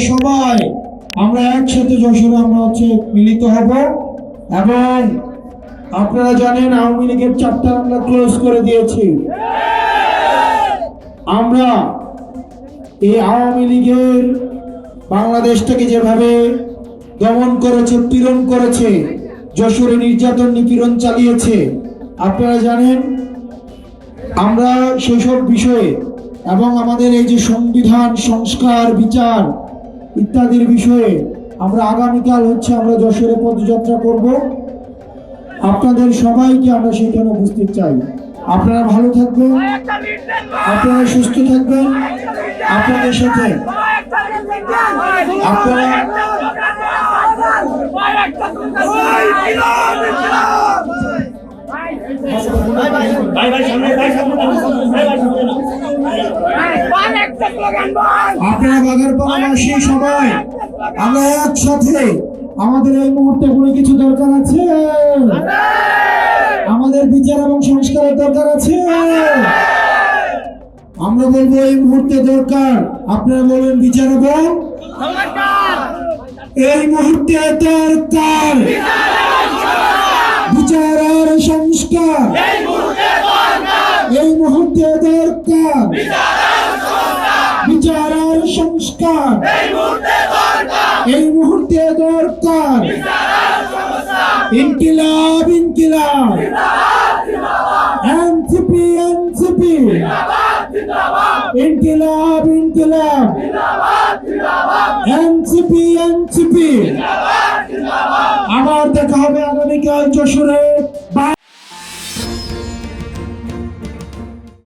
সবাই আমরা একসাথে যশোরে আমরা মিলিত হব। এবং আপনারা জানেন আওয়ামী লীগের চ্যাপ্টার আমরা ক্লোজ করে দিয়েছি। আমরা এই আওয়ামী লীগের বাংলাদেশটাকে যেভাবে দমন করেছে, পীড়ন করেছে, যশোরে নির্যাতন নিপীড়ন চালিয়েছে, আপনারা জানেন। আমরা সেসব বিষয়ে এবং আমাদের এই যে সংবিধান সংস্কার বিচার ইত্যাদির বিষয়ে আমরা আগামীকাল আমরা যশোরে পদযাত্রা করব। আপনাদের সবাইকে আমরা সেখানে উপস্থিত চাই। আপনারা ভালো থাকবেন, আপনারা সুস্থ থাকবেন। আপনাদের সাথে আপনারা বাগারপাড়াবাসী সবাই আমরা একসাথে, আমাদের এই মুহূর্তে কোনো কিছু দরকার আছে, আমাদের বিচার এবং সংস্কারের দরকার আছে। আমরা বলবো এই মুহূর্তে দরকার, আপনারা বলবেন বিচার এবং এই মুহূর্তে দরকার বিচার আর সংস্কার, এই মুহূর্তে দরকার বিচার আর সংস্কার, এই মুহূর্তে দরকার ইনকিলাব ইনকিলাব, এনসিপি এনসিপি, ইনকিলাব ইনকিলাব, এনসিপি এনসিপি। আবার দেখা হবে আগামীকাল যশোরে।